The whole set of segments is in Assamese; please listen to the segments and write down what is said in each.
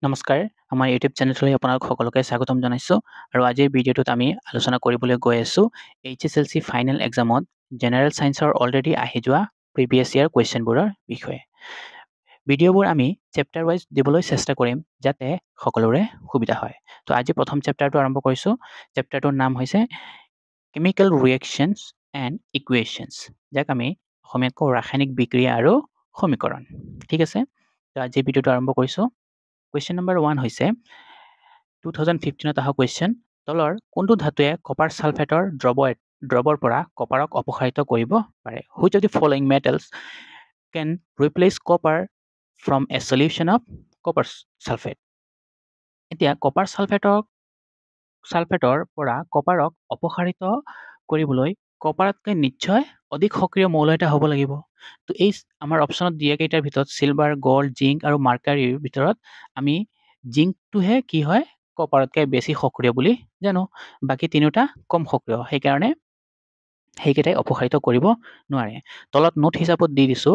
নমস্কাৰ আমাৰ ইউটিউব চেনেললৈ আপোনালোক সকলোকে স্বাগতম জনাইছোঁ আৰু আজিৰ ভিডিঅ'টোত আমি আলোচনা কৰিবলৈ গৈ আছোঁ HSLC ফাইনেল এক্সামত জেনেৰেল ছায়েন্সৰ অলৰেডি আহি যোৱা প্ৰিভিয়াছ ইয়াৰ কুৱেশ্যনবোৰৰ বিষয়ে ভিডিঅ'বোৰ আমি চেপ্টাৰ ৱাইজ দিবলৈ চেষ্টা কৰিম যাতে সকলোৰে সুবিধা হয় তো আজি প্ৰথম চেপ্টাৰটো আৰম্ভ কৰিছোঁ চেপ্টাৰটোৰ নাম হৈছে কেমিকেল ৰিয়েকশ্যনছ এণ্ড ইকুৱেশ্যনছ যাক আমি অসমীয়াত কওঁ ৰাসায়নিক বিক্ৰিয়া আৰু সমীকৰণ ঠিক আছে তো আজি ভিডিঅ'টো আৰম্ভ কৰিছোঁ কুৱেশ্যন নম্বৰ 1 হৈছে 2015ত অহা কুৱেশ্যন তলৰ কোনটো ধাতুৱে কপাৰ ছালফেটৰ দ্ৰৱৰ পৰা কপাৰক অপসাৰিত কৰিব পাৰে which of the following metals can replace copper from a solution of copper sulphate এতিয়া কপাৰ ছালফেটৰ পৰা কপাৰক অপসাৰিত কৰিবলৈ কপাৰতকৈ নিশ্চয় অধিক সক্ৰিয় মৌল এটা হ'ব লাগিব তো এই আমাৰ অপশ্যনত দিয়া কেইটাৰ ভিতৰত চিলভাৰ গল্ড জিংক আৰু মাৰ্কাৰীৰ ভিতৰত আমি জিংকটোহে কি হয় কপাৰতকৈ বেছি সক্ৰিয় বুলি জানো বাকী তিনিটা কম সক্ৰিয় সেইকাৰণে সেইকেইটাই অপসাৰিত কৰিব নোৱাৰে তলত নোট হিচাপত দি দিছোঁ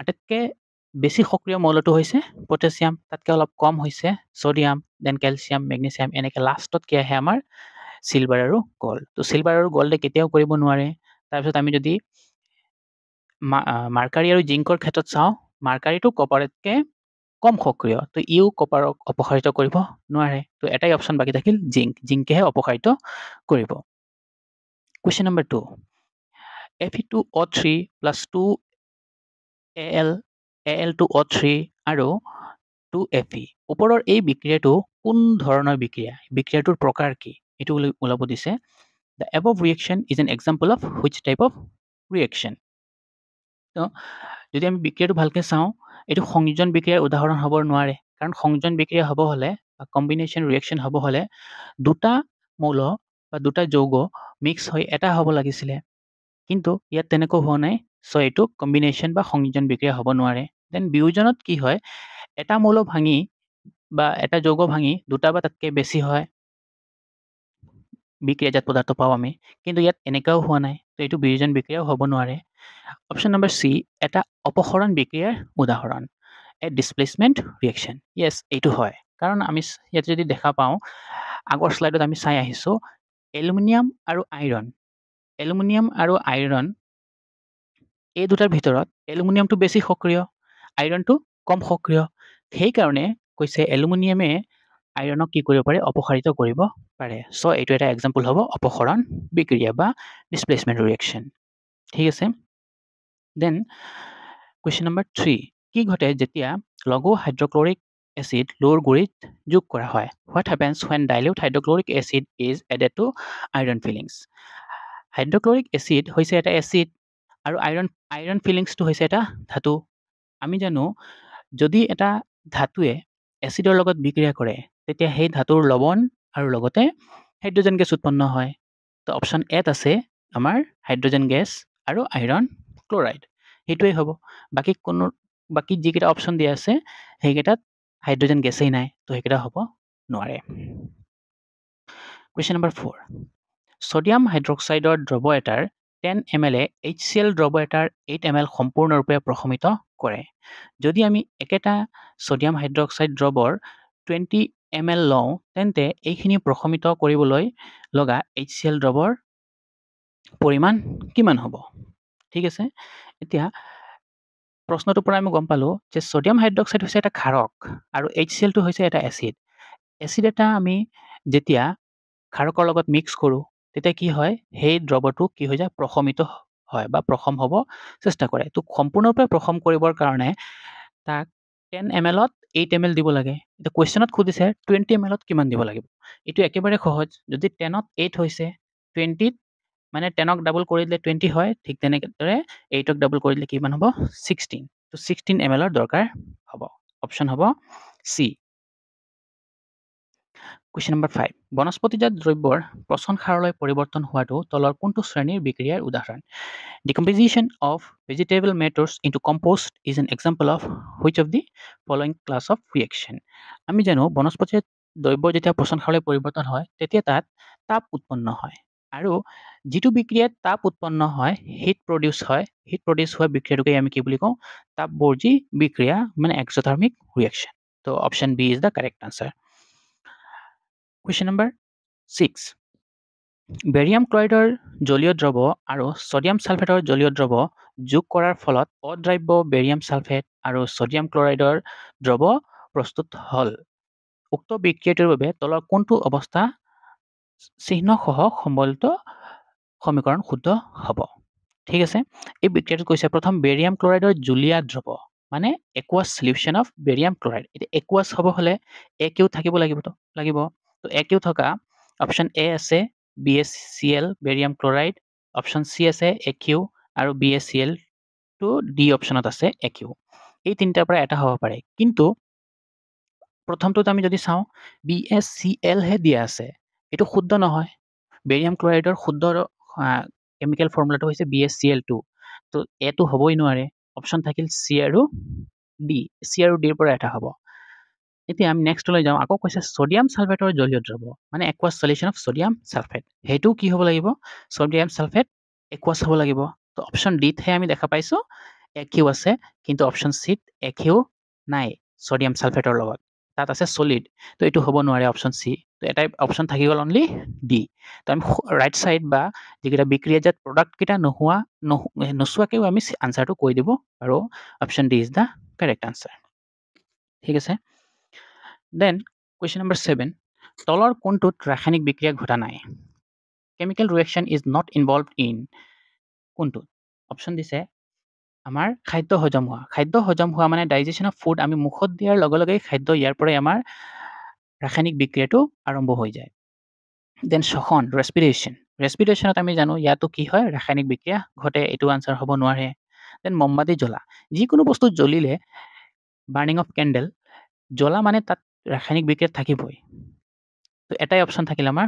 আটাইতকৈ বেছি সক্ৰিয় মৌলটো হৈছে পটাছিয়াম তাতকৈ অলপ কম হৈছে ছডিয়াম দেন কেলছিয়াম মেগনেছিয়াম এনেকৈ লাষ্টত কি আহে আমাৰ চিলভাৰ আৰু গল্ড তো চিলভাৰ আৰু গল্ডে কেতিয়াও কৰিব নোৱাৰে তাৰপিছত আমি যদি মাৰ্কাৰী আৰু জিংকৰ ক্ষেত্ৰত চাওঁ মাৰ্কাৰীটো কপাৰতকৈ কম সক্ৰিয় তো ইও কপাৰক অপসাৰিত কৰিব নোৱাৰে তো এটাই অপশ্যন বাকী থাকিল জিংকেহে অপসাৰিত কৰিব question number 2 Fe2O3 plus 2Al2O3 আৰু 2Fe ওপৰৰ এই বিক্ৰিয়াটো কোন ধৰণৰ বিক্ৰিয়াটোৰ প্ৰকাৰ কি এইটো ওলাব দিছে The above reaction is an example of which type of reaction তো যদি আমি বিক্ৰিয়াটো ভালকৈ চাওঁ এইটো সংযোজন বিক্ৰিয়াৰ উদাহৰণ হ'ব নোৱাৰে কাৰণ সংযোজন বিক্ৰিয়া হ'ব হ'লে বা কম্বিনেশ্যন ৰিয়েকশ্যন হ'ব হ'লে দুটা মৌল বা দুটা যৌগ মিক্স হৈ এটা হ'ব লাগিছিলে কিন্তু ইয়াত তেনেকৈ হোৱা নাই চ' এইটো কম্বিনেশ্যন বা সংযোজন বিক্ৰিয়া হ'ব নোৱাৰে দেন বিয়োজনত কি হয় এটা মৌল ভাঙি বা এটা যৌগ ভাঙি দুটা বা তাতকৈ বেছি হয় বিক্ৰিয়াজাত পদাৰ্থ পাওঁ আমি কিন্তু ইয়াত এনেকুৱাও হোৱা নাই তো এইটো বিয়োজন বিক্ৰিয়াও হ'ব নোৱাৰে অপশ্যন নম্বৰ চি এটা অপসৰণ বিক্ৰিয়াৰ উদাহৰণ এ ডিছপ্লেচমেণ্ট ৰিয়েকশ্যন য়েছ এইটো হয় কাৰণ আমি ইয়াত যদি দেখা পাওঁ আগৰ শ্লাইডত আমি চাই আহিছোঁ এলুমিনিয়াম আৰু আইৰণ এই দুটাৰ ভিতৰত এলুমিনিয়ামটো বেছি সক্ৰিয় আইৰণটো কম সক্ৰিয় সেইকাৰণে কৈছে এলুমিনিয়ামে আইৰণক কি কৰিব পাৰে অপসাৰিত কৰিব পাৰে চ' এইটো এটা এক্সাম্পল হ'ব অপসৰণ বিক্ৰিয়া বা ডিছপ্লেচমেণ্ট ৰিয়েকশ্যন ঠিক আছে দেন কুৱেশ্যন নম্বৰ 3 কি ঘটে যেতিয়া লঘু হাইড্ৰক্লৰিক এচিড লোৰ গুৰিত যোগ কৰা হয় what happens when dilute hydrochloric acid is added to iron fillings hydrochloric acid হৈছে এটা এচিড আৰু আইৰণ ফিলিংছটো হৈছে এটা ধাতু আমি জানো যদি এটা ধাতুৱে এচিডৰ লগত বিক্ৰিয়া কৰে তেতিয়া সেই ধাতুৰ লৱণ আৰু লগতে হাইড্ৰজেন গেছ উৎপন্ন হয় তো অপশ্যন এত আছে আমাৰ হাইড্ৰজেন গেছ আৰু আইৰণ ক্লৰাইড সেইটোৱেই হ'ব বাকী যিকেইটা অপশ্যন দিয়া আছে সেইকেইটাত হাইড্ৰজেন গেছেই নাই তো সেইকেইটা হ'ব নোৱাৰে কুৱেশ্যন নম্বৰ 4 ছডিয়াম হাইড্ৰক্সাইডৰ দ্ৰৱ এটাৰ 10 ml HCl দ্ৰৱ এটাৰ 8 ml সম্পূৰ্ণৰূপে প্ৰশমিত কৰে যদি আমি একেটা ছডিয়াম হাইড্ৰক্সাইড দ্ৰৱৰ 20 ml লওঁ তেন্তে এইখিনি প্ৰশমিত কৰিবলৈ লগা HCl দ্ৰৱৰ পৰিমাণ কিমান হ'ব ঠিক আছে এতিয়া প্ৰশ্নটোৰ পৰা আমি গম পালোঁ যে ছডিয়াম হাইড্ৰক্সাইড হৈছে এটা ক্ষাৰক আৰু HClটো হৈছে এটা এচিড এটা আমি যেতিয়া ক্ষাৰকৰ লগত মিক্স কৰোঁ তেতিয়া কি হয় সেই দ্ৰৱটো কি হৈ যায় প্ৰশমিত হয় বা প্ৰশম হ'ব চেষ্টা কৰে তো সম্পূৰ্ণৰূপে প্ৰশম কৰিবৰ কাৰণে তাক 10 mlত 8 ml দিব লাগে এতিয়া কুৱেশ্যনত সুধিছে 20 mlত কিমান দিব লাগিব এইটো একেবাৰে সহজ যদি 10ত 8 হৈছে 20ত মানে 10ক ডাবল কৰি দিলে 20 হয় ঠিক তেনেদৰে 8ক ডাবল কৰি দিলে কিমান হ'ব 16 তো 16 mlৰ দৰকাৰ হ'ব অপশ্যন হ'ব চি কুৱেশ্যন নম্বৰ 5 বনস্পতিজাত দ্ৰব্যৰ পচন সাৰলৈ পৰিৱৰ্তন হোৱাটো তলৰ কোনটো শ্ৰেণীৰ বিক্ৰিয়াৰ উদাহৰণ decomposition of vegetable matters into compost is an example of which of the following class of reaction আমি জানো বনস্পতিজাত দ্ৰব্য যেতিয়া পচন সাৰলৈ পৰিৱৰ্তন হয় তেতিয়া তাত তাপ উৎপন্ন হয় আৰু যিটো বিক্ৰিয়াত তাপ উৎপন্ন হয় হিট প্ৰডিউচ হোৱা বিক্ৰিয়াটোকে আমি কি বুলি কওঁ তাপবৰ্জী বিক্ৰিয়া মানে এক্সোথাৰ্মিক ৰিয়েকশ্যন তো option B is the correct answer question number 6 barium ক্লৰাইডৰ জলীয় দ্ৰৱ আৰু ছডিয়াম ছালফেটৰ জলীয় দ্ৰৱ যোগ কৰাৰ ফলত অদ্ৰাব্য বেৰিয়াম ছালফেট আৰু ছডিয়াম ক্লৰাইডৰ দ্ৰৱ প্ৰস্তুত হ'ল উক্ত বিক্ৰিয়াটোৰ বাবে তলৰ কোনটো অৱস্থা চিহ্নসহ সম্বলিত সমীকৰণ শুদ্ধ হ'ব ঠিক আছে এই বিক্ৰিয়াটো কৈছে প্ৰথম বেৰিয়াম ক্লৰাইডৰ জুলীয়া দ্ৰৱ মানে একুৱাছ সলিউশ্যন অফ বেৰিয়াম ক্লৰাইড এতিয়া একুৱাছ হ'ব হ'লে একিউ থাকিব লাগিব তো একিউ থকা অপশ্যন এ আছে BaCl barium chloride option C আছে একিউ আৰু BaCl টু ডি অপশ্যনত আছে একিউ এই তিনিটাৰ পৰা এটা হ'ব পাৰে কিন্তু প্ৰথমটোত আমি যদি চাওঁ BaCl হে দিয়া আছে এইটো শুদ্ধ নহয় বেৰিয়াম ক্লৰাইডৰ শুদ্ধ কেমিকেল ফৰ্মুলাটো হৈছে BaCl2 তো এটো হ'বই নোৱাৰে অপশ্যন থাকিল চি আৰু ডি চি আৰু ডিৰ পৰা এটা হ'ব এতিয়া আমি নেক্সটলৈ যাওঁ আকৌ কৈছে ছডিয়াম ছালফেটৰ জলীয় দ্ৰৱ মানে একুৱাছ সলিউশ্যন অফ ছডিয়াম ছালফেট সেইটো কি হ'ব লাগিব ছডিয়াম ছালফেট একুৱাছ হ'ব লাগিব তো অপশ্যন ডিতহে আমি দেখা পাইছোঁ একিউ আছে কিন্তু অপশ্যন চিত একিউ নাই ছডিয়াম ছালফেটৰ লগত তাত আছে সলিড তো এইটো হ'ব নোৱাৰে অপশ্যন চি তো এটাই অপশ্যন থাকি গ'ল অনলি ডি তো আমি ৰাইট ছাইড বা যিকেইটা বিক্ৰিয়াজাত প্ৰডাক্টকেইটা নোচোৱাকৈও আমি আনচাৰটো কৈ দিব পাৰোঁ option D is the correct answer ঠিক আছে দেন কুৱেশ্যন নম্বৰ 7 তলৰ কোনটোত ৰাসায়নিক বিক্ৰিয়া ঘটা নাই chemical reaction is not involved in কোনটো অপশ্যন দিছে আমাৰ খাদ্য হজম হোৱা মানে ডাইজেশ্যন অফ ফুড আমি মুখত দিয়াৰ লগে লগেই খাদ্য ইয়াৰ পৰাই আমাৰ ৰাসায়নিক বিক্ৰিয়াটো আৰম্ভ হৈ যায় দেন শ্বসন ৰেছপিৰেশ্যনত আমি জানো ইয়াতো কি হয় ৰাসায়নিক বিক্ৰিয়া ঘটে এইটো আনচাৰ হ'ব নোৱাৰে দেন মমবাতি জ্বলা যিকোনো বস্তু জ্বলিলে বাৰ্ণিং অফ কেণ্ডেল জ্বলা মানে তাত ৰাসায়নিক বিক্ৰিয়াত থাকিবই তো এটাই অপশ্যন থাকিল আমাৰ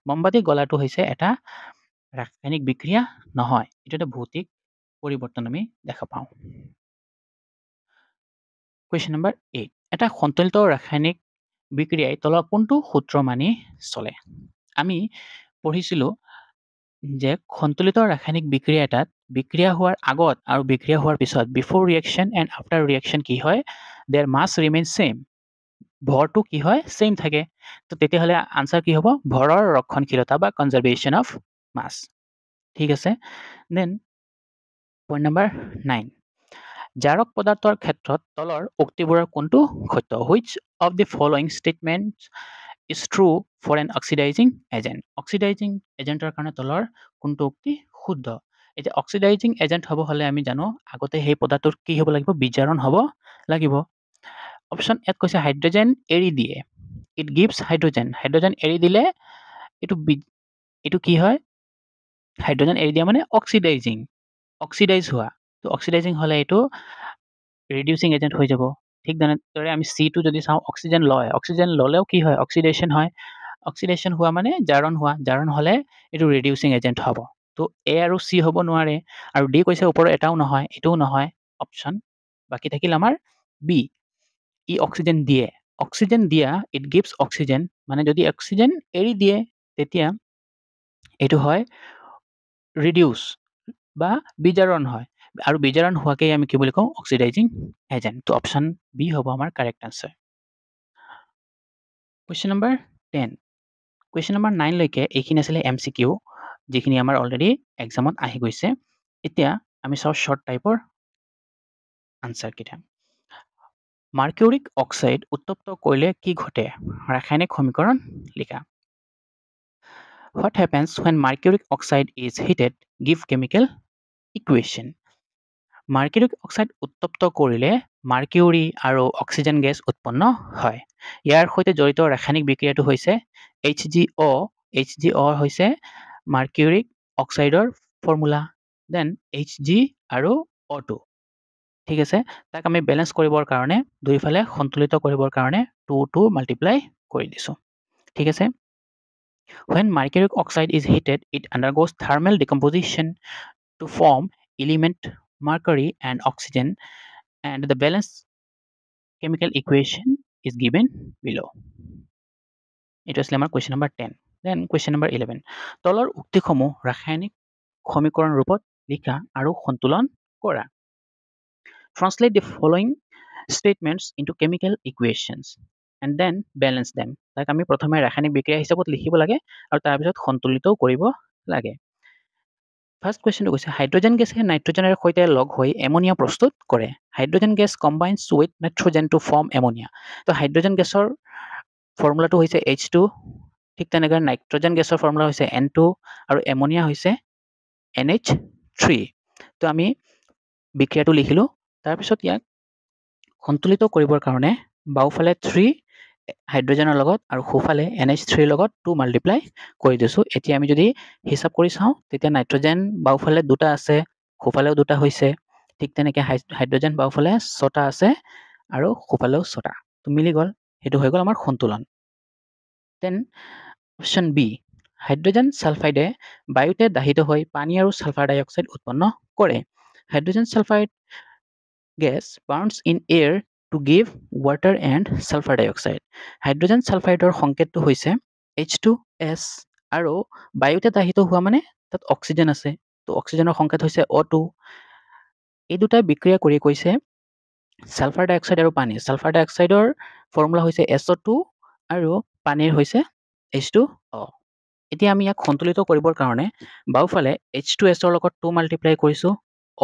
মমবাতি গলাটো হৈছে এটা ৰাসায়নিক বিক্ৰিয়া নহয় এইটো এটা ভৌতিক পৰিৱৰ্তন আমি দেখা পাওঁ কুৱেশ্যন নম্বৰ 8 এটা সন্তুলিত ৰাসায়নিক বিক্ৰিয়াই তলৰ কোনটো সূত্ৰ মানি চলে আমি পঢ়িছিলোঁ যে সন্তুলিত ৰাসায়নিক বিক্ৰিয়া এটাত বিক্ৰিয়া হোৱাৰ আগত আৰু বিক্ৰিয়া হোৱাৰ পিছত before reaction and after reaction কি হয় দেয়াৰ মাছ ৰিমেইন ছেইম ভৰটো কি হয় ছেইম থাকে তো তেতিয়াহ'লে আনচাৰ কি হ'ব ভৰৰ ৰক্ষণশীলতা বা কনজাৰ্ভেশ্যন অফ মাছ ঠিক আছে দেন পইণ্ট নম্বৰ 9 জাৰক পদাৰ্থৰ ক্ষেত্ৰত তলৰ উক্তিবোৰৰ কোনটো সত্য which of the following statement is true for an oxidising এজেণ্টৰ কাৰণে তলৰ কোনটো উক্তি শুদ্ধ এতিয়া অক্সিডাইজিং এজেণ্ট হ'ব হ'লে আমি জানো আগতে সেই পদাৰ্থটোৰ কি হ'ব লাগিব বিজাৰণ হ'ব লাগিব অপশ্যন এত কৈছে হাইড্ৰজেন এৰি দিয়ে ইট গিভছ হাইড্ৰজেন এৰি দিলে এইটো কি হয় হাইড্ৰজেন এৰি দিয়া মানে অক্সিডাইজ হোৱা তো অক্সিডাইজিং হ'লে এইটো ৰিডিউচিং এজেণ্ট হৈ যাব ঠিক তেনেদৰে আমি চিটো যদি চাওঁ অক্সিজেন ল'লেও কি হয় অক্সিডেশ্যন হোৱা মানে জাৰণ হ'লে এইটো ৰিডিউচিং এজেণ্ট হ'ব তো এ আৰু চি হ'ব নোৱাৰে আৰু ডি কৈছে ওপৰৰ এটাও নহয় এইটোও নহয় অপশ্যন বাকী থাকিল আমাৰ বি ই অক্সিজেন দিয়া ইট গিভছ অক্সিজেন মানে যদি অক্সিজেন এৰি দিয়ে তেতিয়া এইটো হয় ৰিডিউচ বা বিজাৰণ হয় আৰু বিজাৰণ হোৱাকেই আমি কি বুলি কওঁ অক্সিডাইজিং এজেণ্ট তো অপশ্যন বি হ'ব আমাৰ correct answer question number 10 question number 9 লৈকে এইখিনি আছিলে MCQ যিখিনি আমাৰ অলৰেডি এক্সামত আহি গৈছে এতিয়া আমি চাওঁ শ্বৰ্ট টাইপৰ আনচাৰকেইটা মাৰ্কিউৰিক অক্সাইড উত্তপ্ত কৰিলে কি ঘটে ৰাসায়নিক সমীকৰণ লিখা What happens when mercuric oxide is heated? Give chemical equation. Mercuric oxide উত্তপ্ত কৰিলে মাৰ্কিউৰি আৰু অক্সিজেন গেছ উৎপন্ন হয় ইয়াৰ সৈতে জড়িত ৰাসায়নিক বিক্ৰিয়াটো হৈছে HGO হৈছে মাৰ্কিউৰিক অক্সাইডৰ ফৰ্মুলা দেন Hg আৰু O2 ঠিক আছে তাক আমি বেলেন্স কৰিবৰ কাৰণে দুইফালে সন্তুলিত কৰিবৰ কাৰণে 2 মাল্টিপ্লাই কৰি দিছোঁ ঠিক আছে When mercuric oxide is heated, it undergoes thermal decomposition to form element mercury and oxygen, and the balanced chemical equation is given below. It was question number 10. Then question number 11. তলৰ উক্তিসমূহ ৰাসায়নিক সমীকৰণ ৰূপত লিখা আৰু সন্তুলন কৰা. Translate the following statements into chemical equations and then balance them. তাক আমি প্ৰথমে ৰাসায়নিক বিক্ৰিয়া হিচাপত লিখিব লাগে আৰু তাৰপিছত সন্তুলিতও কৰিব লাগে। ফাৰ্ষ্ট কুৱেশ্যনটো কৈছে হাইড্ৰজেন গেছে নাইট্ৰজেনৰ সৈতে লগ হৈ এমনিয়া প্ৰস্তুত কৰে। Hydrogen gas combines with nitrogen to form ammonia. তো হাইড্ৰজেন গেছৰ ফৰ্মুলাটো হৈছে H2, ঠিক তেনেকৈ নাইট্ৰজেন গেছৰ ফৰ্মুলা হৈছে N2 আৰু এমনিয়া হৈছে NH3। তো আমি বিক্ৰিয়াটো লিখিলোঁ। তাৰপিছত ইয়াক সন্তুলিত কৰিবৰ কাৰণে বাওঁফালে 3 হাইড্ৰজেনৰ লগত আৰু সোঁফালে NH3 লগত 2 মাল্টিপ্লাই কৰি দিছোঁ। এতিয়া আমি যদি হিচাপ কৰি চাওঁ তেতিয়া নাইট্ৰজেন বাওঁফালে 2টা আছে, সোঁফালেও 2টা হৈছে, ঠিক তেনেকৈ হাইড্ৰজেন বাওঁফালে 6টা আছে আৰু সোঁফালেও 6টা। তো মিলি গ'ল, সেইটো হৈ গ'ল আমাৰ সন্তুলন। দেন অপশ্যন বি, হাইড্ৰজেন ছালফাইডে বায়ুতে দাহিত হৈ পানী আৰু ছালফাৰ ডাই অক্সাইড উৎপন্ন কৰে। Hydrogen sulphide gas burns in air to give water and sulfur dioxide. Hydrogen ছালফাইডৰ সংকেতটো হৈছে H2S আৰু বায়ুতে দাহিত হোৱা মানে তাত অক্সিজেন আছে, তো অক্সিজেনৰ সংকেত হৈছে O2। এই দুটাই বিক্ৰিয়া কৰি কৈছে ছালফাৰ ডাইঅক্সাইড আৰু পানী। ছালফাৰ ডাইঅক্সাইডৰ ফৰ্মুলা হৈছে SO2 আৰু পানীৰ হৈছে H2O। এতিয়া আমি ইয়াক সন্তুলিত কৰিবৰ কাৰণে বাওঁফালে H2Sৰ লগত 2 মাল্টিপ্লাই কৰিছোঁ,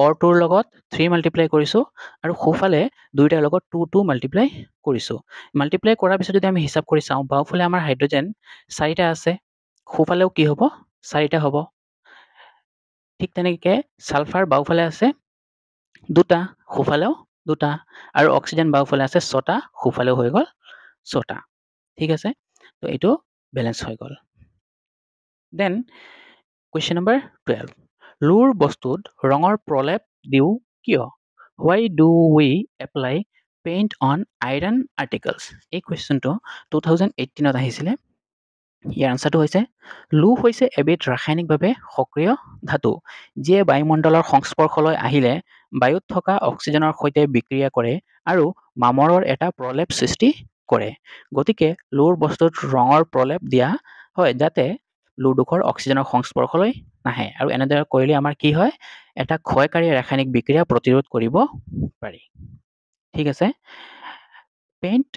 O2ৰ লগত 3 মাল্টিপ্লাই কৰিছোঁ আৰু সোঁফালে 2টাৰ লগত 2 মাল্টিপ্লাই কৰিছোঁ। মাল্টিপ্লাই কৰাৰ পিছত যদি আমি হিচাপ কৰি চাওঁ বাওঁফালে আমাৰ হাইড্ৰজেন 4টা আছে, সোঁফালেও কি হ'ব 4টা হ'ব। ঠিক তেনেকৈ ছালফাৰ বাওঁফালে আছে 2টা, সোঁফালেও 2টা আৰু অক্সিজেন বাওঁফালে আছে 6টা, সোঁফালেও হৈ গ'ল 6টা। ঠিক আছে, তো এইটো বেলেঞ্চ হৈ গ'ল। দেন কুৱেশ্যন নম্বৰ 12, লুৰ বস্তুত ৰঙৰ প্ৰলেপ দিওঁ কিয়? Why do we apply paint on iron articles? এই কুৱেশ্যনটো 2018ত আহিছিলে। ইয়াৰ আনচাৰটো হৈছে লু হৈছে এবিধ ৰাসায়নিকভাৱে সক্ৰিয় ধাতু যিয়ে বায়ুমণ্ডলৰ সংস্পৰ্শলৈ আহিলে বায়ুত থকা অক্সিজেনৰ সৈতে বিক্ৰিয়া কৰে আৰু মামৰৰ এটা প্ৰলেপ সৃষ্টি কৰে। গতিকে লুৰ বস্তুত ৰঙৰ প্ৰলেপ দিয়া হয় যাতে লুডোখৰ অক্সিজেনৰ সংস্পৰ্শলৈ নাহে আৰু এনেদৰে কৰিলে আমাৰ কি হয় এটা ক্ষয়কাৰী ৰাসায়নিক বিক্ৰিয়া প্ৰতিৰোধ কৰিব পাৰি। ঠিক আছে, paint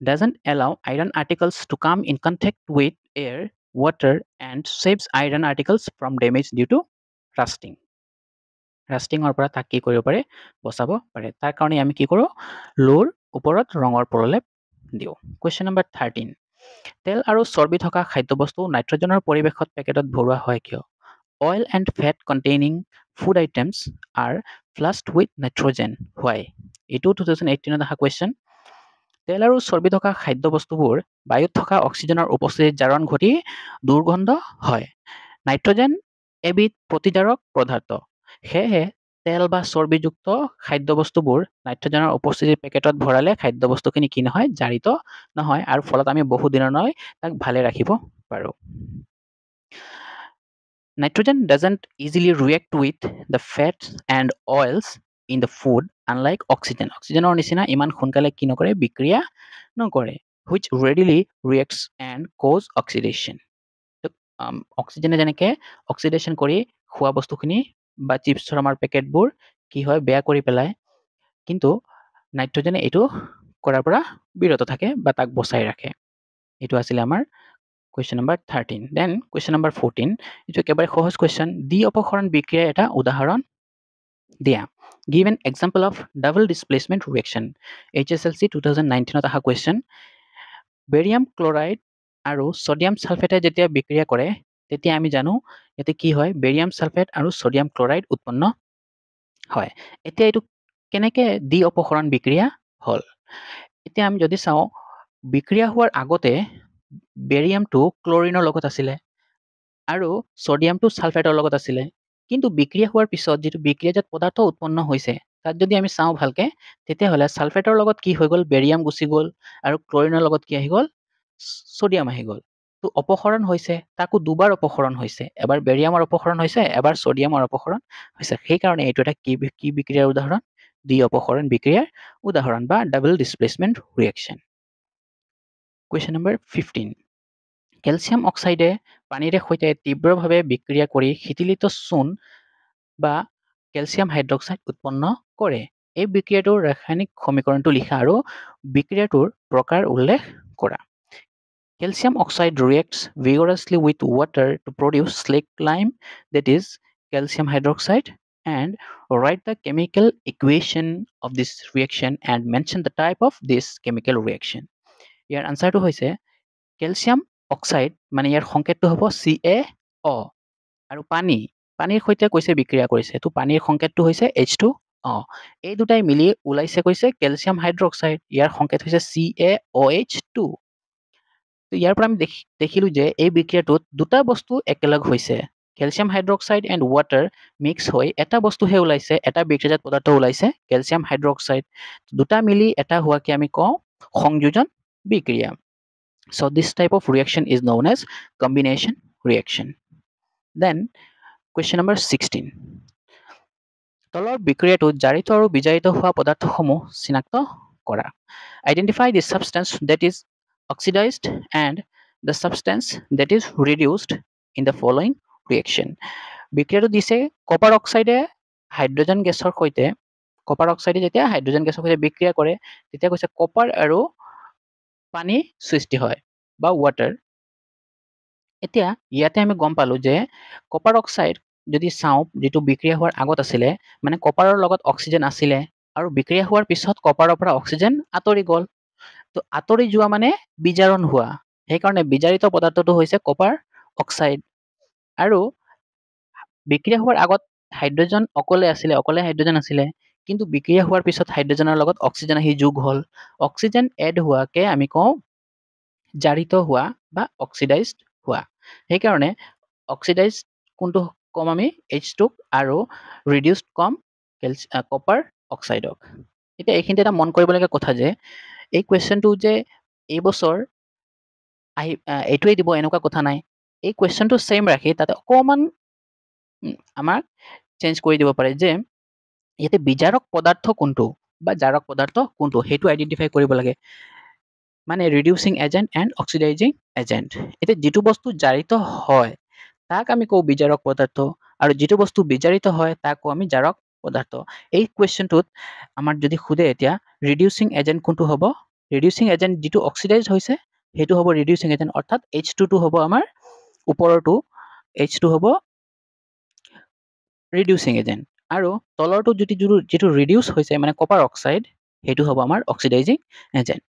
doesn't allow iron articles to come in contact with air, water and saves iron articles from damage due to rusting. ৰাষ্টিঙৰ পৰা তাক কি কৰিব পাৰে বচাব পাৰে। তাৰ কাৰণে আমি কি কৰোঁ লুৰ ওপৰত ৰঙৰ প্ৰলেপ দিওঁ। কুৱেশ্যন নম্বৰ 13, তেল আৰু চৰ্বি থকা খাদ্যবস্তু নাইট্ৰজেনৰ পৰিৱেশত পেকেটত ভৰোৱা হয় কিয়? Oil and fat containing food items are flushed with nitrogen. Why? এইটো 2018ত অহা কুৱেশ্যন। তেল আৰু চৰ্বি থকা খাদ্যবস্তুবোৰ বায়ুত থকা অক্সিজেনৰ উপস্থিতিত জাৰণ ঘটি দুৰ্গন্ধ হয়। নাইট্ৰজেন এবিধ প্ৰতিজাৰক পদাৰ্থ, সেয়েহে তেল বা চৰ্বিযুক্ত খাদ্যবস্তুবোৰ নাইট্ৰজেনৰ উপস্থিতিত পেকেটত ভৰালে খাদ্যবস্তুখিনি কি নহয় জাৰিত নহয় আৰু ফলত আমি বহু দিনলৈ তাক ভালে ৰাখিব পাৰোঁ। Nitrogen doesn't easily react with the fats and oils in the food unlike oxygen. অক্সিজেনৰ নিচিনা ইমান সোনকালে কি নকৰে বিক্ৰিয়া নকৰে, which readily reacts and cause oxidation. অক্সিজেনে যেনেকৈ অক্সিডেশ্যন কৰি খোৱা বস্তুখিনি বা চিপছৰ আমাৰ পেকেটবোৰ কি হয় বেয়া কৰি পেলায়, কিন্তু নাইট্ৰজেনে এইটো কৰাৰ পৰা বিৰত থাকে বা তাক বচাই ৰাখে। এইটো আছিলে আমাৰ question number 13। Then question number 14, এইটো একেবাৰে সহজ কুৱেশ্যন। দ্বি অপসৰণ বিক্ৰিয়াৰ এটা উদাহৰণ দিয়া। Give an example of double displacement reaction. HSLC 2019ত অহা কুৱেশ্যন। বেৰিয়াম ক্লৰাইড আৰু ছডিয়াম ছালফেটে যেতিয়া বিক্ৰিয়া কৰে তেতিয়া আমি জানো ইয়াতে কি হয় বেৰিয়াম ছালফেট আৰু ছডিয়াম ক্লৰাইড উৎপন্ন হয়। এতিয়া এইটো কেনেকৈ দ্বি অপসৰণ বিক্ৰিয়া হ'ল? এতিয়া আমি যদি চাওঁ বিক্ৰিয়া হোৱাৰ আগতে বেৰিয়ামটো ক্লৰিনৰ লগত আছিলে আৰু ছডিয়ামটো ছালফেটৰ লগত আছিলে, কিন্তু বিক্ৰিয়া হোৱাৰ পিছত যিটো বিক্ৰিয়াজাত পদাৰ্থ উৎপন্ন হৈছে তাত যদি আমি চাওঁ ভালকৈ তেতিয়াহ'লে ছালফেটৰ লগত কি হৈ গ'ল বেৰিয়াম গুচি গ'ল আৰু ক্লৰিনৰ লগত কি আহি গ'ল ছডিয়াম আহি গ'ল। তো অপসৰণ হৈছে, তাকো দুবাৰ অপসৰণ হৈছে, এবাৰ বেৰিয়ামৰ অপসৰণ হৈছে, এবাৰ ছডিয়ামৰ অপসৰণ হৈছে। সেইকাৰণে এইটো এটা কি বিক্ৰিয়াৰ উদাহৰণ? দ্বি অপসৰণ বিক্ৰিয়াৰ উদাহৰণ বা double displacement reaction. Question number 15, calcium অক্সাইডে পানীৰে সৈতে তীব্ৰভাৱে বিক্ৰিয়া কৰি শিথিলিত চূণ বা কেলছিয়াম হাইড্ৰক্সাইড উৎপন্ন কৰে। এই বিক্ৰিয়াটোৰ ৰাসায়নিক সমীকৰণটো লিখা আৰু বিক্ৰিয়াটোৰ প্ৰকাৰ উল্লেখ কৰা। Calcium oxide reacts vigorously with water to produce slag lime, that is calcium hydroxide, and write the chemical equation of this reaction and mention the type of this chemical reaction. ইয়াৰ আনসাৰটো হৈছে ক্যালসিয়াম অক্সাইড মানে ইয়াৰ সংকেতটো হ'ব CaO আৰু পানীৰ সৈতে কৈছে বিক্ৰিয়া কৰিছে তো পানীৰ সংকেতটো হৈছে H2O এই দুটাই মিলি ওলাইছে কৈছে ক্যালসিয়াম হাইড্ৰক্সাইড ইয়াৰ সংকেত হৈছে CaOH2 তো ইয়াৰ পৰা আমি দেখিলো যে এই বিক্ৰিয়াটোত দুটা বস্তু একেলগ হৈছে calcium hydroxide and water mix হৈ এটা বস্তুহে ওলাইছে এটা বিক্ৰিয়াজাত পদাৰ্থ ওলাইছে ক্যালসিয়াম হাইড্ৰক্সাইড দুটা মিলি এটা হোৱাকে আমি কওঁ সংযোজন বিক্ৰিয়া So this type of reaction is known as combination reaction. Then question number 16. তলৰ বিক্ৰিয়াটোত জাৰিত আৰু বিজাৰিত হোৱা পদাৰ্থসমূহ চিনাক্ত কৰা Identify the substance that is oxidized and the substance that is reduced in the following reaction. বিক্ৰিয়াটো দিছে কপাৰ অক্সাইডে হাইড্ৰজেন গেছৰ সৈতে কপাৰ অক্সাইডে যেতিয়া হাইড্ৰজেন গেছৰ সৈতে বিক্ৰিয়া কৰে তেতিয়া কৈছে কপাৰ আৰু পানী সৃষ্টি হয় বা ওয়াটাৰ এতিয়া ইয়াতে আমি গম পালো যে কপাৰ অক্সাইড যদি চাও যেটো বিক্ৰিয়া হোৱাৰ আগত আছিল মানে কপাৰৰ লগত অক্সিজেন আছিল আৰু বিক্ৰিয়া হোৱাৰ পিছত কপাৰৰ পৰা অক্সিজেন আতৰি গল তো আতৰি যোৱা মানে বিজাৰণ হোৱা সেই কাৰণে বিজাৰিত পদাৰ্থটো হৈছে কপাৰ অক্সাইড আৰু বিক্ৰিয়া হোৱাৰ আগত হাইড্ৰজেন অকলে হাইড্ৰজেন আছিল কিন্তু বিক্ৰিয়া হোৱাৰ পিছত হাইড্ৰজেনৰ লগত অক্সিজেন আহি যোগ হল অক্সিজেন এড হোৱাকে আমি কওঁ জাৰিত হোৱা বা অক্সিডাইজড হোৱা সেই কাৰণে অক্সিডাইজড কোনটো কম আমি H2 আৰু ৰিডিউসড কম কপাৰ অক্সাইডক এতিয়া এইখিনিতে এটা মন কৰিবলগীয়া কথা যে এই কোৱেশ্চনটো যে এই বছৰ এইটোৱে দিব এনেকুৱা কথা নাই এই কোৱেশ্চনটো সেম ৰাখি তাতে অকমান আমাক চেঞ্জ কৰি দিব পাৰে যে ইয়াতে বিজাৰক পদাৰ্থ কোনটো বা জাৰক পদাৰ্থ কোনটো হেতু আইডেন্টিফাই কৰিব লাগে মানে ৰিডিউসিং এজেন্ট এন্ড অক্সিডাইজিং এজেন্ট এতে যেটো বস্তু জাৰিত হয় তাক আমি কও বিজাৰক পদাৰ্থ আৰু যেটো বস্তু বিজাৰিত হয় তাক কও আমি জাৰক পদাৰ্থ এই কোৱেশ্চনটোত আমাৰ যদি খুদে এতিয়া ৰিডিউসিং এজেন্ট কোনটো হ'ব ৰিডিউসিং এজেন্ট যেটো অক্সিডাইজ হৈছে হেতু হ'ব ৰিডিউসিং এজেন্ট অৰ্থাৎ H2 টো হ'ব আমাৰ ওপৰটো H2 হ'ব ৰিডিউসিং এজেন্ট আৰু তলৰটো যেটো ৰিডিউস হৈছে মানে কপাৰ অক্সাইড হেতু হ'ব আমাৰ অক্সিডাইজিং এজেন্ট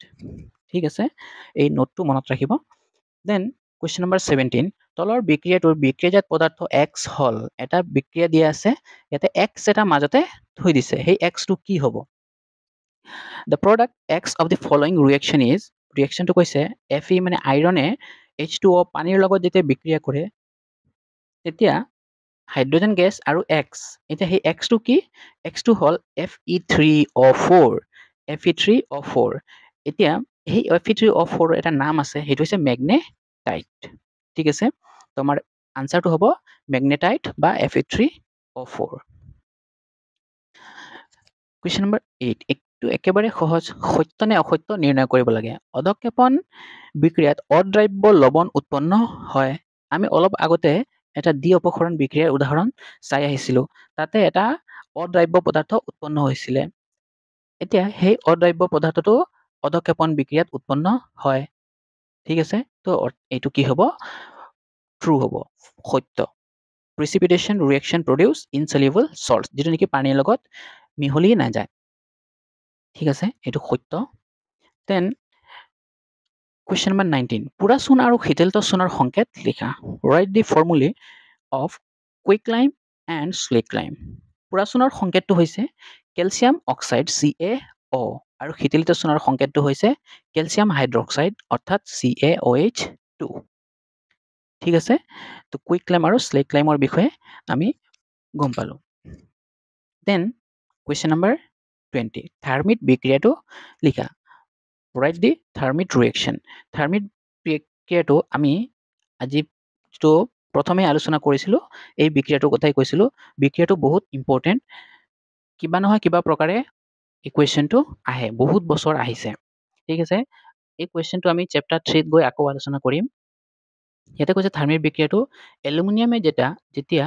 ঠিক আছে এই নোটটো মনত ৰাখিব দেন কোৱেশ্চন নম্বৰ 17 তলৰ বিক্ৰিয়াটোৰ বিক্ৰিয়াজাত পদাৰ্থ X হল এটা বিক্ৰিয়া দিয়া আছে ইয়াতে X এটা মাজতে থৈ দিছে সেই X টো কি হ'ব The product X of the following reaction is reaction to কৈছে Fe মানে আইৰণে H2O পানীৰ লগত যেতিয়া বিক্ৰিয়া কৰে তেতিয়া হাইড্ৰজেন গেছ আৰু X এতিয়া সেই X টো কি X টো হল Fe3O4 Fe3O4 এতিয়া এই Fe3O4 এটা নাম আছে হেতু হৈছে ম্যাগনেটাইট ঠিক আছে তো আমাৰ আনসাৰটো হ'ব ম্যাগনেটাইট বা Fe3O4 কোৱেশ্চন নম্বৰ 8 একটু একেবাৰে সহজ সত্য নে অসত্য নিৰ্ণয় কৰিব লাগে অধক্ষেপণ বিক্ৰিয়াত অদ্ৰাব্য লৱণ উৎপন্ন হয় আমি অলপ আগতে এটা দ্বি অপসৰণ বিক্ৰিয়াৰ উদাহৰণ চাই আহিছিলো তাতে এটা অদ্ৰাব্য পদাৰ্থ উৎপন্ন হৈছিল এতিয়া সেই অদ্ৰাব্য পদাৰ্থটো অধক্ষেপণ বিক্ৰিয়াত উৎপন্ন হয় ঠিক আছে তো এইটো কি হ'ব ট্ৰু হ'ব সত্য precipitation reaction produce insoluble salts যেটো নেকি পানীৰ লগত মিহলি না যায় ঠিক আছে এটো সত্য দেন question number 19 পুৰা চূণ আৰু শীতলতা চূণৰ সংকেত লিখা write the formulae of quicklime and slackline পুৰা চূণৰ সংকেতটো হৈছে ক্যালসিয়াম অক্সাইড CaO আৰু শীতলিত চূণৰ সংকেতটো হৈছে ক্যালসিয়াম হাইড্ৰক্সাইড অৰ্থাৎ CaOH2 ঠিক আছে তো কুইকলাইম আৰু স্লেকলাইমৰ বিষয়ে আমি গম পালো দেন question number 20 থাৰ্মিট বিক্ৰিয়াটো লিখা write the thermit reaction thermit বিক্ৰিয়াটো আমি আজি তো প্ৰথমে আলোচনা কৰিছিলো এই বিক্ৰিয়াটোৰ কথাই কৈছিলো বিক্ৰিয়াটো বহুত ইম্পৰ্টেন্ট কিবা নহয় কিবা প্ৰকাৰে ইকুৱেশনটো আহে বহুত বছৰ আহিছে ঠিক আছে এই কোৱেশ্চনটো আমি চেপ্টাৰ 3 ত গৈ আকৌ আলোচনা কৰিম ইয়াতে কৈছে থাৰ্মিট বিক্ৰিয়াটো এলুমিনিয়ামে যেতিয়া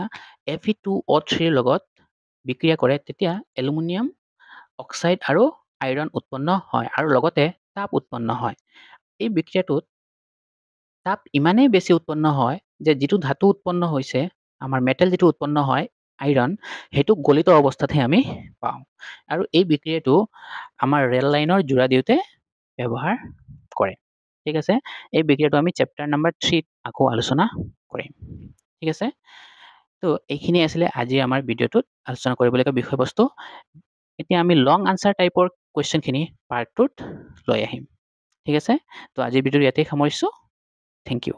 Fe2O3 ৰ লগত বিক্ৰিয়া কৰে তেতিয়া এলুমিনিয়াম অক্সাইড আৰু আইৰণ উৎপন্ন হয় আৰু লগতে তাপ উৎপন্ন হয়। এই বিক্ৰিয়াটোত তাপ ইমানেই বেছি উৎপন্ন হয় যে যিটো ধাতু উৎপন্ন হৈছে, আমাৰ মেটেল যিটো উৎপন্ন হয় আইৰণ, সেইটো গলিত অৱস্থাতহে আমি পাওঁ। আৰু এই বিক্ৰিয়াটো আমাৰ ৰেল লাইনৰ যোৰা দিওঁতে ব্যৱহাৰ কৰে। ঠিক আছে, এই বিক্ৰিয়াটো আমি চেপ্টাৰ নম্বৰ 3 আকৌ আলোচনা কৰিম। ঠিক আছে, তো এইখিনি আছিলে আজি আমাৰ ভিডিঅ'টোত আলোচনা কৰিবলগীয়া বিষয়বস্তু। এতিয়া আমি লং আনচাৰ টাইপৰ কুৱেশ্যনখিনি পাৰ্ট 2ত লৈ আহিম। ঠিক আছে, তো আজিৰ ভিডিঅ'টো ইয়াতেই সামৰিছোঁ। Thank U.